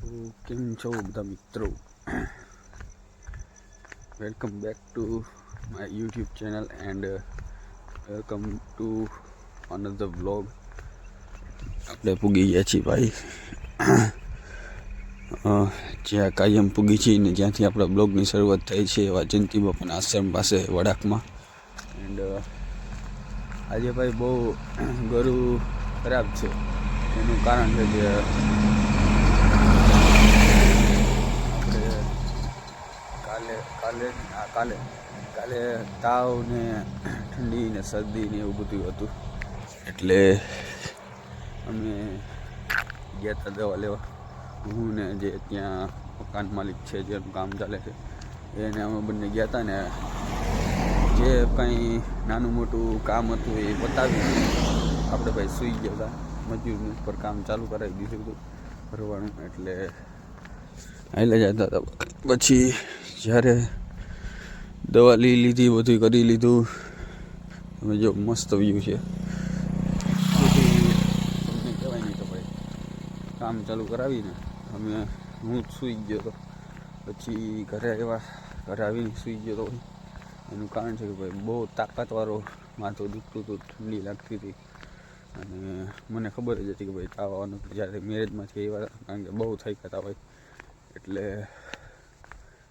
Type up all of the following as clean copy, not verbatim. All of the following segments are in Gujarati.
કેમ છો બધા મિત્રો? Welcome back to my YouTube channel and welcome to another vlog. આપણે પૂગી ગયા છીએ ભાઈ જ્યાં કાયમ પૂગી છીએ ને જ્યાંથી આપણા બ્લોગની શરૂઆત થઈ છે એવા જયંતિ બાપાના આશ્રમ પાસે વડાકમાં. એન્ડ આજે ભાઈ બહુ ગળું ખરાબ છે. એનું કારણ છે કે કાલે તાવ ને ઠંડી ને શરદી ને એવું બધું હતું, એટલે અમે ગયા હતા દવા લેવા. હું ને જે ત્યાં મકાન માલિક છે, જેનું કામ ચાલે છે, એને અમે બંને ગયા હતા ને જે કંઈ નાનું મોટું કામ હતું એ બતાવી આપણે ભાઈ સૂઈ ગયા હતા. મજૂરની ઉપર કામ ચાલુ કરાવી દીધું હતું ભરવાનું, એટલે હાલે જતા હતા. પછી જ્યારે દવા લઈ લીધી, બધું કરી લીધું, તમે જો મસ્ત વ્યૂ છે. તમને કહેવાય નહીં તો ભાઈ કામ ચાલુ કરાવીને હું સૂઈ ગયો હતો. પછી ઘરે આવીને સૂઈ ગયો હતો. એનું કારણ છે કે ભાઈ બહુ તાકાતવાળો માથું દુખતું હતું, ઠંડી લાગતી હતી, અને મને ખબર જ હતી કે ભાઈ તાવ આવવાનું. જ્યારે મેરેજમાંથી આવ્યા, કારણ કે બહુ થઈ ગયા હતા ભાઈ, એટલે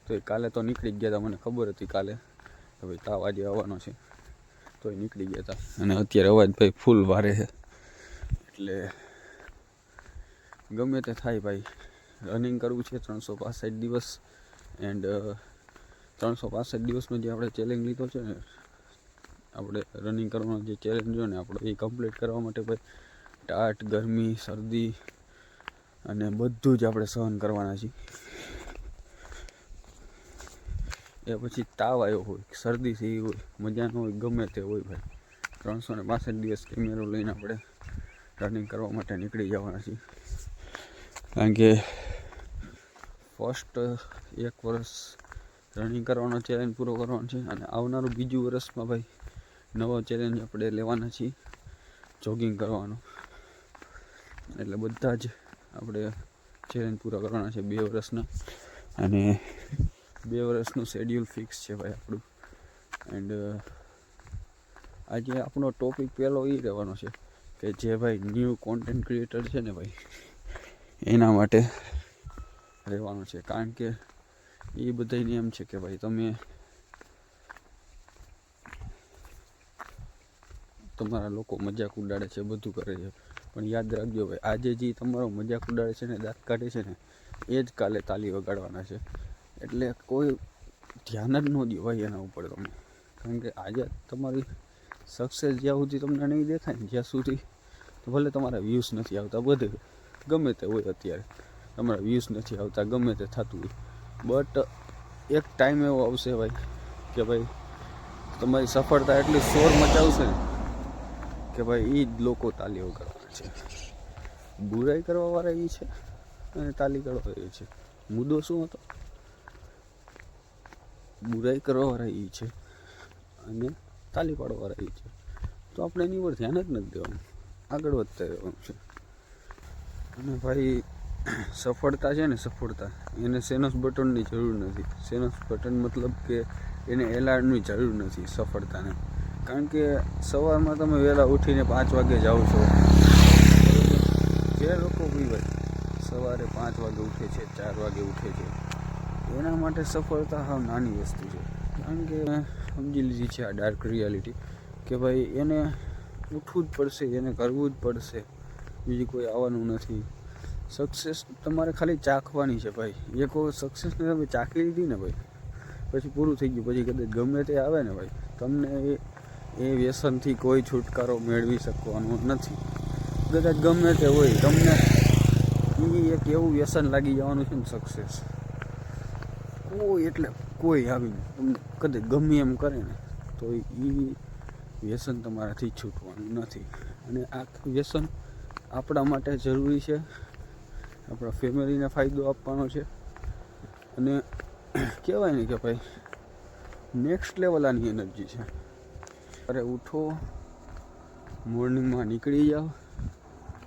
તો કાલે તો નીકળી જ ગયા હતા. મને ખબર હતી કાલે કે ભાઈ તાવ આજે આવવાનો છે, તો એ નીકળી ગયા હતા. અને અત્યારે અવાજ ભાઈ ફૂલ ભારે છે, એટલે ગમે તે થાય ભાઈ, રનિંગ કરવું છે 365 દિવસ. એન્ડ 365 દિવસનો જે આપણે ચેલેન્જ લીધો છે ને, આપણે રનિંગ કરવાનો જે ચેલેન્જ છે ને આપણો, એ કમ્પ્લીટ કરવા માટે ભાઈ ટાટ, ગરમી, શરદી અને બધું જ આપણે સહન કરવાના છીએ. એ પછી તાવ આવ્યો હોય, શરદી થઈ હોય, મજા ન હોય, ગમે તે હોય ભાઈ, 365 દિવસ કેમેરો લઈને આપણે રનિંગ કરવા માટે નીકળી જવાના છીએ. કારણ કે ફર્સ્ટ 1 વર્ષ રનિંગ કરવાનો ચેલેન્જ પૂરો કરવાનો છે, અને આવનારું બીજું વર્ષમાં ભાઈ નવો ચેલેન્જ આપણે લેવાના છીએ, જોગિંગ કરવાનો. એટલે બધા જ આપણે ચેલેન્જ પૂરા કરવાના છે 2 વર્ષના, અને 2 વર્ષનું શેડ્યુલ ફિક્સ છે ભાઈ આપણું. એન્ડ આજે આપણો ટોપિક પહેલો એ રહેવાનો છે કે જે ભાઈ ન્યૂ કોન્ટેન્ટ ક્રિએટર છે ને ભાઈ, એના માટે રહેવાનું છે. કારણ કે એ બધાને એમ છે કે ભાઈ તમારા લોકો મજાક ઉડાડે છે, બધું કરે છે, પણ યાદ રાખજો ભાઈ, આજે જે તમારો મજાક ઉડાડે છે ને, દાંત કાઢે છે ને, એ જ કાલે તાલી વગાડવાના છે. એટલે કોઈ ધ્યાન જ ન દો ભાઈ એના ઉપર તમે. કારણ કે આજે તમારી સક્સેસ જ્યાં સુધી તમને નહીં દેખાય ને, જ્યાં સુધી, તો ભલે તમારા વ્યૂઝ નથી આવતા, બધે ગમે તે હોય, અત્યારે તમારા વ્યૂઝ નથી આવતા, ગમે તે થતું હોય, બટ એક ટાઈમ એવો આવશે ભાઈ કે ભાઈ તમારી સફળતા એટલી શોર મચાવશે ને કે ભાઈ એ જ લોકો તાલી વગાડવાના છે. બુરાઈ કરવાવાળા એ છે અને તાલી કરવા એ છે. મુદ્દો શું હતો? બુરાઈ કરવાવાળા એ છે અને તાલી પાડવાવાળા એ છે. તો આપણે એની ઉપર ધ્યાન જ નથી દેવાનું, આગળ વધતા રહેવાનું છે. અને ભાઈ સફળતા છે ને, સફળતા એને સેનસ બટનની જરૂર નથી. સેનસ બટન મતલબ કે એને એલાર્મની જરૂર નથી સફળતાને. કારણ કે સવારમાં તમે વહેલા ઉઠીને 5 વાગે જાઓ છો, જે લોકો બી ભાઈ સવારે 5 વાગે ઉઠે છે, 4 વાગે ઉઠે છે, એના માટે સફળતા હાવ નાની વસ્તુ છે. કારણ કે સમજી લીધી છે આ ડાર્ક રિયાલિટી કે ભાઈ એને ઉઠવું જ પડશે, એને કરવું જ પડશે, બીજી કોઈ આવવાનું નથી. સક્સેસ તમારે ખાલી ચાખવાની છે ભાઈ. એક વખત સક્સેસને તમે ચાખી લીધી ને ભાઈ, પછી પૂરું થઈ ગયું. પછી કદાચ ગમે તે આવે ને ભાઈ, તમને એ વ્યસનથી કોઈ છુટકારો મેળવી શકવાનો નથી. કદાચ ગમે તે હોય, તમને એ એક એવું વ્યસન લાગી જવાનું છે ને, સક્સેસ કોઈ એટલે કોઈ આવીને તમને કદાચ ગમે એમ કરે ને, તો એ વ્યસન તમારાથી છૂટવાનું નથી. અને આ વ્યસન આપણા માટે જરૂરી છે, આપણા ફેમિલીને ફાયદો આપવાનો છે. અને કહેવાય ને કે ભાઈ નેક્સ્ટ લેવલ આની એનર્જી છે. અરે ઉઠો, મોર્નિંગમાં નીકળી જાઓ,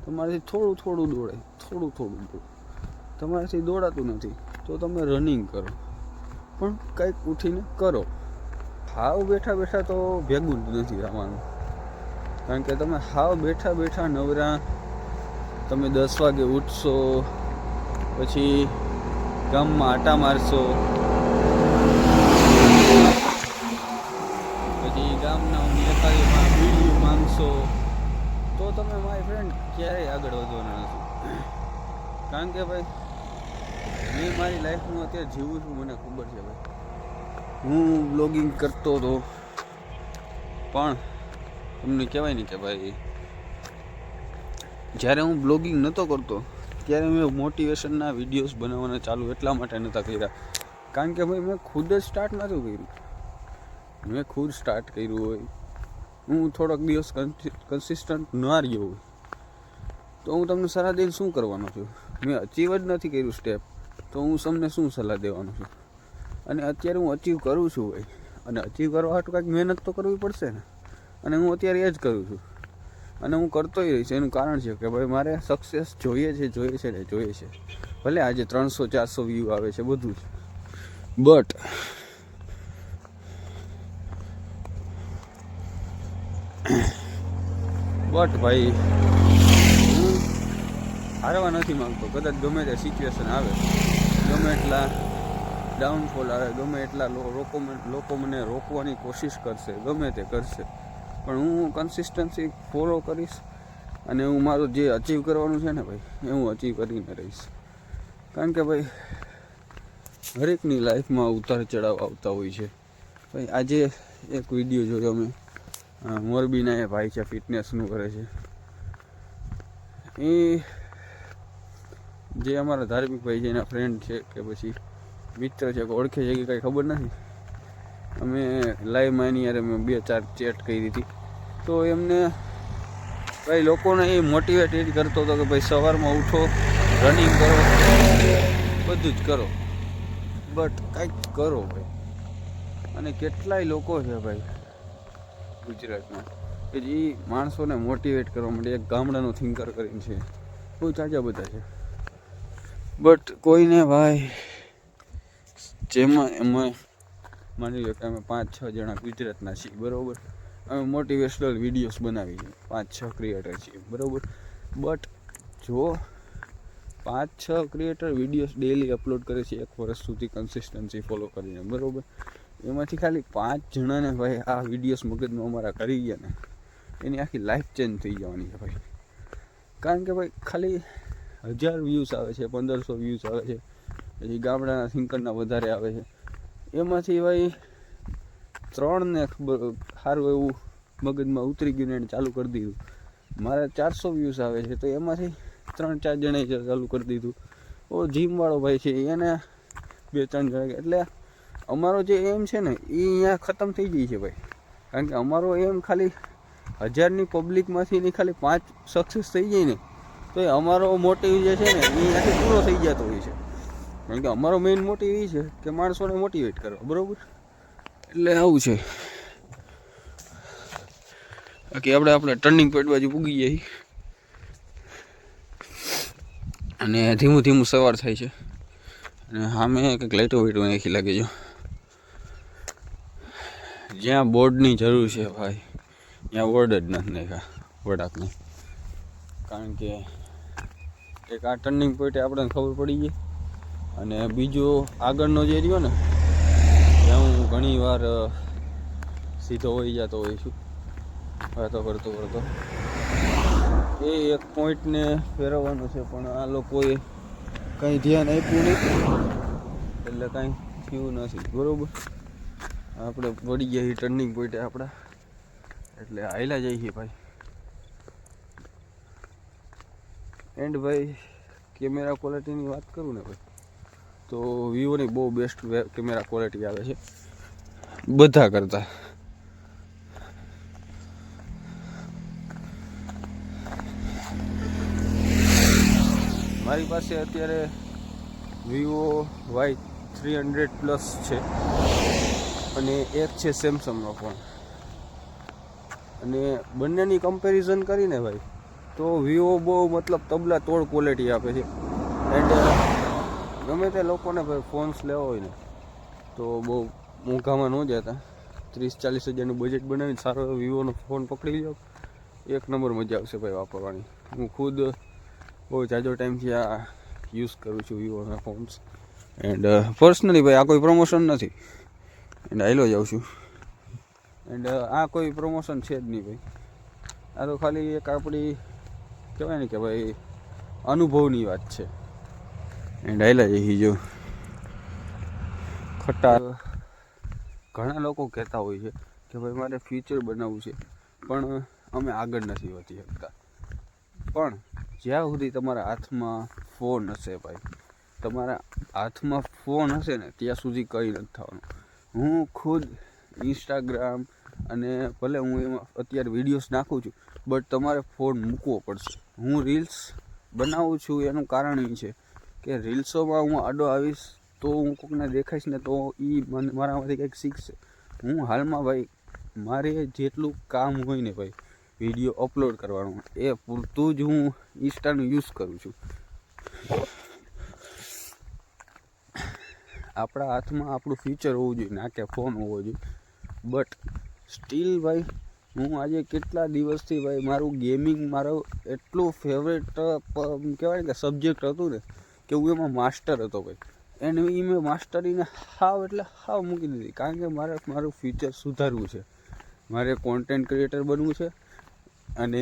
તમારાથી થોડું દોડાય, થોડું દોડો, તમારાથી દોડાતું નથી તો તમે રનિંગ કરો, પણ કંઈક ઉઠીને કરો. હાવ બેઠા બેઠા તો ભેગું જ નથી થવાનું. કારણ કે તમે હાવ બેઠા બેઠા નવરા તમે 10 વાગે ઉઠશો, પછી ગામમાં આટા મારશો, પછી ગામના વેપારીમાં બીડીયું માંગશો, તો તમે માય ફ્રેન્ડ ક્યારેય આગળ વધવાના નથી. કારણ કે ભાઈ મેં મારી લાઈફમાં અત્યારે જીવું છું, મને ખબર છે ભાઈ. હું બ્લોગિંગ કરતો હતો, પણ તમને કહેવાય ને કે ભાઈ જ્યારે હું બ્લોગિંગ નહોતો કરતો ત્યારે મેં મોટિવેશનના વિડીયોઝ બનાવવાના ચાલુ એટલા માટે નહોતા કર્યા. કારણ કે ભાઈ મેં ખુદ જ સ્ટાર્ટ નહોતું કર્યું. મેં ખુદ સ્ટાર્ટ કર્યું હોય, હું થોડોક દિવસ કન્સિસ્ટન્ટ ના રહ્યો હોય, તો હું તમને સલાહ દઈને શું કરવાનો છું? મેં અચીવ જ નથી કર્યું સ્ટેપ, તો હું તમને શું સલાહ દેવાનો છું? અને અત્યારે હું અચીવ કરું છું ભાઈ, અને અચીવ કરવા માટે કાંઈક મહેનત તો કરવી પડશે ને. અને હું અત્યારે એ જ કરું છું, અને હું કરતોય રહીશ. એનું કારણ છે કે ભાઈ મારે સક્સેસ જોઈએ છે ને જોઈએ છે. ભલે આજે 300-400 વ્યૂ આવે છે બધું જ, બટ ભાઈ હું હારવા નથી માંગતો. કદાચ ગમે તે સિચ્યુએશન આવે, ગમે એટલા ડાઉનફોલ આવે, ગમે એટલા લોકો મને રોકવાની કોશિશ કરશે, ગમે તે કરશે, પણ હું કન્સિસ્ટન્સી ફોલો કરીશ. અને હું મારું જે અચીવ કરવાનું છે ને ભાઈ, એ હું અચીવ કરીને રહીશ. કારણ કે ભાઈ હરેકની લાઈફમાં ઉતાર ચઢાવ આવતા હોય છે. ભાઈ આજે એક વિડીયો જોયો મેં, મોરબીના એ ભાઈ છે, ફિટનેસનું કરે છે. એ જે અમારા ધાર્મિક ભાઈ છે, એના ફ્રેન્ડ છે કે પછી મિત્ર છે કે ઓળખે છે કે કાંઈ ખબર નથી. અમે લાઈવમાં એની યારે મેં 2-4 ચેટ કરી હતી. તો એમને ભાઈ લોકોને એ મોટિવેટ એ કરતો હતો કે ભાઈ સવારમાં ઉઠો, રનિંગ કરો, બધું જ કરો, બટ કાંઈક કરો ભાઈ. અને કેટલાય લોકો છે ભાઈ ગુજરાતમાં કે જે માણસોને મોટિવેટ કરવા માટે, એક ગામડાનો થિંકર કરીને છે, બહુ ચાચા બધા છે. બટ કોઈને ભાઈ જેમાં એમાં માની લો કે અમે 5-6 જણા ગુજરાતના છીએ, બરાબર. અમે મોટિવેશનલ વિડીયોઝ બનાવી છીએ, 5-6 ક્રિએટર છીએ, બરાબર. બટ જો 5-6 ક્રિએટર વિડીયોઝ ડેલી અપલોડ કરે છે 1 વર્ષ સુધી કન્સિસ્ટન્સી ફોલો કરીને, બરાબર. એમાંથી ખાલી 5 જણાને ભાઈ આ વિડીયોઝ મગજમાં અમારા કરી ગયા ને, એની આખી લાઈફ ચેન્જ થઈ જવાની છે ભાઈ. કારણ કે ભાઈ ખાલી 1000 વ્યૂઝ આવે છે, 1500 વ્યૂઝ આવે છે, પછી ગામડાના થિંકરના વધારે આવે છે. એમાંથી ભાઈ 3ને ખબર સારું એવું મગજમાં ઉતરી ગયું ને એને ચાલુ કરી દીધું. મારે 400 વ્યૂઝ આવે છે, તો એમાંથી 3-4 જણાએ ચાલુ કરી દીધું. ઓ જીમવાળો ભાઈ છે એને 2-3 જણા. એટલે અમારો જે એમ છે ને એ અહીંયા ખતમ થઈ જાય છે ભાઈ. કારણ કે અમારો એમ ખાલી 1000ની પબ્લિકમાંથી ખાલી 5 સક્સેસ થઈ જાય ને, તો એ અમારો મોટિવ જે છે ને એ આખી પૂરો થઈ જતો હોય છે. કારણ કે અમારો મેઇન મોટિવ એ છે કે માણસોને મોટિવેટ કરવા, બરાબર. એટલે આવું છે. બાકી આપણે ટર્નિંગ પોઈન્ટ બાજુ પૂગી જઈએ, અને ધીમું ધીમું સવાર થાય છે. અને સામે કંઈક લાઈટો નાખી લાગે છે. જ્યાં બોર્ડની જરૂર છે ભાઈ, ત્યાં બોર્ડ જ નથી નાખ્યા વડાકની. કારણ કે એક આ ટર્નિંગ પોઈન્ટે આપણને ખબર પડી ગઈ, અને બીજો આગળનો જે રહ્યો ને ત્યાં હું ઘણી વાર સીધો હોઈ જતો હોય છું વાતો કરતો એ એક પોઈન્ટને ફેરવવાનો છે, પણ આ લોકોએ કંઈ ધ્યાન આપ્યું નથી, એટલે કાંઈ થયું નથી, બરાબર. આપણે પડી ગયા ટર્નિંગ પોઈન્ટે આપણા, એટલે હાલ્યા જઈએ ભાઈ. એન્ડ ભાઈ કેમેરા ક્વોલિટીની વાત કરું ને ભાઈ, તો વિવોની બહુ બેસ્ટ કેમેરા ક્વોલિટી આવે છે બધા કરતાં. મારી પાસે અત્યારે વિવો Y300+ છે, અને એક છે સેમસંગનો ફોન. અને બંનેની કમ્પેરિઝન કરીને ભાઈ તો વિવો બહુ મતલબ તબલા તોડ ક્વોલિટી આપે છે. એન્ડ ગમે તે લોકોને ભાઈ ફોન્સ લેવો હોય ને તો બહુ મોંઘામાં ન જતા, 30-40 હજારનું બજેટ બનાવીને સારો એવો વિવોનો ફોન પકડી લો, એક નંબર મજા આવશે ભાઈ વાપરવાની. હું ખુદ બહુ જાજો ટાઈમથી આ યુઝ કરું છું વિવોના ફોન્સ. એન્ડ પર્સનલી ભાઈ આ કોઈ પ્રમોશન નથી, એન્ડ હાઈલો જાઉં છું. એન્ડ આ કોઈ પ્રમોશન છે જ નહીં ભાઈ, આ તો ખાલી એક આપણી કહેવાય ને કે ભાઈ અનુભવની વાત છે. એન્ડ હાઈલા જઈ જો ખટ્ટા. ઘણા લોકો કહેતા હોય છે કે ભાઈ મારે ફ્યુચર બનાવવું છે પણ અમે આગળ નથી વધી શકતા. પણ જ્યાં સુધી તમારા હાથમાં ફોન હશે ભાઈ, તમારા હાથમાં ફોન હશે ને ત્યાં સુધી કંઈ નથી થવાનું. હું ખુદ ઇન્સ્ટાગ્રામ અને ભલે હું એમાં અત્યારે વિડીયોઝ નાખું છું, બટ તમારે ફોન મૂકવો પડશે. હું રીલ્સ બનાવું છું એનું કારણ એ છે કે રીલ્સોમાં હું આડો આવીશ તો હું કોકને દેખાઈશ ને તો એ મને મારામાંથી કંઈક શીખશે. હું હાલમાં ભાઈ મારે જેટલું કામ હોય ને ભાઈ વિડીયો અપલોડ કરવાનું એ પૂરતું જ હું ઇન્સ્ટાનું યુઝ કરું છું. આપણા હાથમાં આપણું ફ્યુચર હોવું જોઈએ, ના કે ફોન હોવો જોઈએ. બટ સ્ટીલ ભાઈ હું આજે કેટલા દિવસથી ભાઈ મારું ગેમિંગ મારું એટલું ફેવરેટ કહેવાય કે સબ્જેક્ટ હતું ને કે હું એમાં માસ્ટર હતો ભાઈ. એને એ મેં માસ્ટરીને હાવ એટલે હાવ મૂકી દીધી, કારણ કે મારે મારું ફ્યુચર સુધારવું છે, મારે કોન્ટેન્ટ ક્રિએટર બનવું છે અને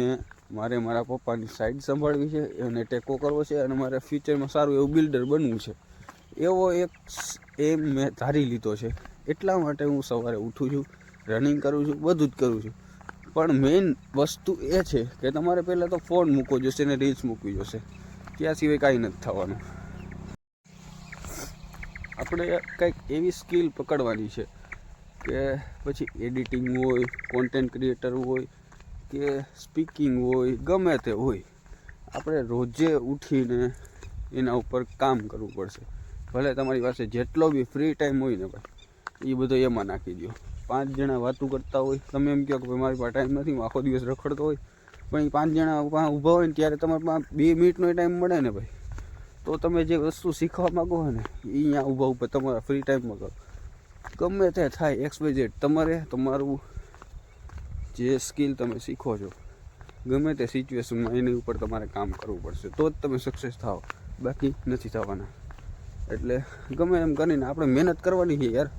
મારે મારા પપ્પાની સાઈડ સંભાળવી છે, એને ટેકો કરવો છે અને મારે ફ્યુચરમાં સારું એવું બિલ્ડર બનવું છે. એવો એક એમ મેં ધારી લીધો છે. એટલા માટે હું સવારે ઉઠું છું, રનિંગ કરું છું, બધું જ કરું છું. પણ મેઇન વસ્તુ એ છે કે તમારે પહેલાં તો ફોન મૂકવો જોશે ને રીલ્સ મૂકવી જોશે, ત્યાં સિવાય કાંઈ નથી થવાનું. આપણે કંઈક એવી સ્કિલ પકડવાની છે કે પછી એડિટિંગ હોય, કોન્ટેન્ટ ક્રિએટર હોય કે સ્પીકિંગ હોય, ગમે તે હોય, આપણે રોજે ઉઠીને એના ઉપર કામ કરવું પડશે. ભલે તમારી પાસે જેટલો બી ફ્રી ટાઈમ હોય ને ભાઈ એ બધો એમાં નાખી દો. 5 જણા વાતું કરતા હોય, તમે એમ કહો કે ભાઈ મારી પાસે ટાઈમ નથી, હું આખો દિવસ રખડતો હોય, પણ એ 5 જણા ઊભા હોય ને ત્યારે તમારે પાસે 2 મિનિટનો ટાઈમ મળે ને ભાઈ, તો તમે જે વસ્તુ શીખવા માગો હોય ને એ અહીંયા ઊભા તમારા ફ્રી ટાઈમમાં કરો. ગમે તે થાય XYZ, તમારે તમારું જે સ્કિલ તમે શીખો છો ગમે તે સિચ્યુએશનમાં એની ઉપર તમારે કામ કરવું પડશે, તો જ તમે સક્સેસ થાઓ, બાકી નથી થવાના. એટલે ગમે એમ કરીને આપણે મહેનત કરવાની છે યાર.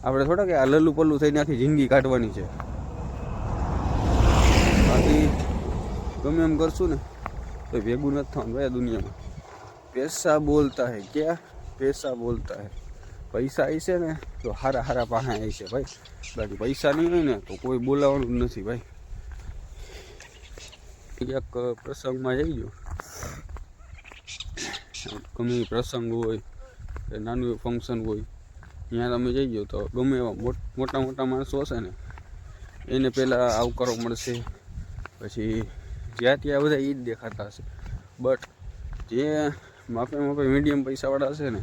આપણે થોડા કે આ લલ્લું પલ્લું થઈને આખી જિંદગી કાઢવાની છે. બાકી ગમે એમ કરશું ને તો ભેગું નથી થવાનું ભાઈ આ દુનિયામાં. પૈસા બોલતા હે, ક્યાં પૈસા બોલતા હે. પૈસા આવી છે ને તો હારા હારા પાસે આવી છે ભાઈ, બાકી પૈસા નહીં હોય ને તો કોઈ બોલાવવાનું નથી ભાઈ. એક પ્રસંગમાં જઈ ગયો, ગમે પ્રસંગ હોય કે નાનું એવું ફંક્શન હોય, ત્યાં તમે જઈ ગયો તો ગમે એવા મોટા મોટા માણસો હશે ને એને પહેલાં આવકારો મળશે, પછી જ્યાં ત્યાં બધા એ જ દેખાતા હશે. બટ જે માપે મીડિયમ પૈસાવાળા હશે ને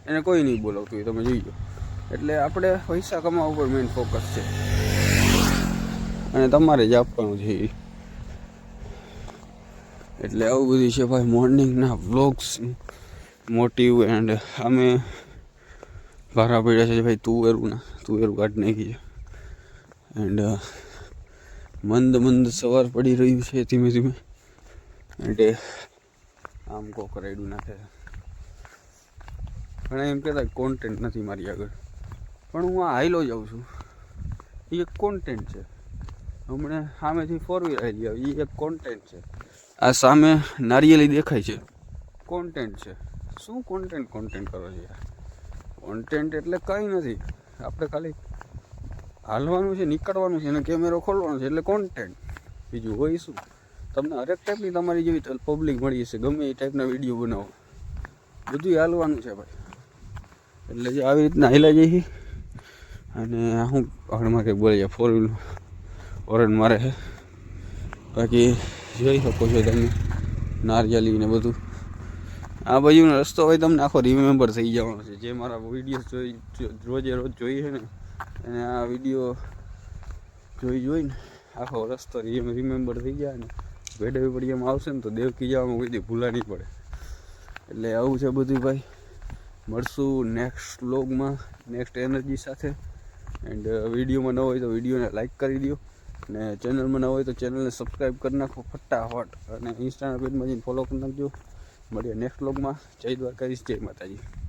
એને કોઈ નહીં બોલાવતું હોય, તમે જોઈ લો. એટલે આપણે પૈસા કમાવા ઉપર મેઇન ફોકસ છે અને તમારે જ આપવાનું છે. એટલે આવું બધું છે ભાઈ મોર્નિંગના વ્લોગ્સ, મોટિવ. એન્ડ અમે ભારા પડ્યા છે ભાઈ તુવેરું કાઢી નાખી છે. એન્ડ મંદ સવાર પડી રહ્યું છે ધીમે ધીમે. એટલે આમ કોક રાયડું નાખે છે. ઘણા એમ કહેતા કોન્ટેન્ટ નથી મારી આગળ, પણ હું આ હાઈલો જાઉં છું એ એક કોન્ટેન્ટ છે. હમણાં સામેથી 4 વ્હીલ આવી એ એક કોન્ટેન્ટ છે. આ સામે નારિયેલી દેખાય છે, કોન્ટેન્ટ છે. શું કોન્ટેન્ટ કરો છો યાર? કોન્ટેન્ટ એટલે કંઈ નથી, આપણે ખાલી હાલવાનું છે, નીકળવાનું છે અને કેમેરો ખોલવાનો છે એટલે કોન્ટેન્ટ. બીજું હોય શું? તમને હરેક ટાઈપની તમારી જેવી પબ્લિક મળી હશે, ગમે એ ટાઈપના વિડીયો બનાવો, બધું હાલવાનું છે ભાઈ. એટલે જે આવી રીતના હાલ્યા જઈએ. અને હું આગળમાં કંઈક બોલી જાય 4 વ્હીલ ઓરન મારે છે. બાકી જોઈ શકો છો તમે નારિયેલી ને બધું. આ બાજુનો રસ્તો હોય તમને આખો રિમેમ્બર થઈ જવાનો છે. જે મારા વિડીયો રોજ જોઈએ છે ને અને આ વિડીયો જોઈને આખો રસ્તો રિમેમ્બર થઈ જાય ને ભેડવી પડીયામાં આવશે ને તો દેવકી જવામાં કોઈ દી ભૂલા નહીં પડે. એટલે આવું છે બધું ભાઈ. મળશું નેક્સ્ટ વ્લોગમાં નેક્સ્ટ એનર્જી સાથે. એન્ડ વિડીયોમાં ન હોય તો વિડીયોને લાઇક કરી દો, અને ચેનલમાં ન હોય તો ચેનલને સબસ્ક્રાઈબ કરી નાખો ફટાફટ, અને ઇન્સ્ટાના પેજમાં જઈને ફોલો કરી નાખજો. મળીએ નેક્સ્ટ વ્લોગમાં. જય દ્વારકાધીશ, જય માતાજી.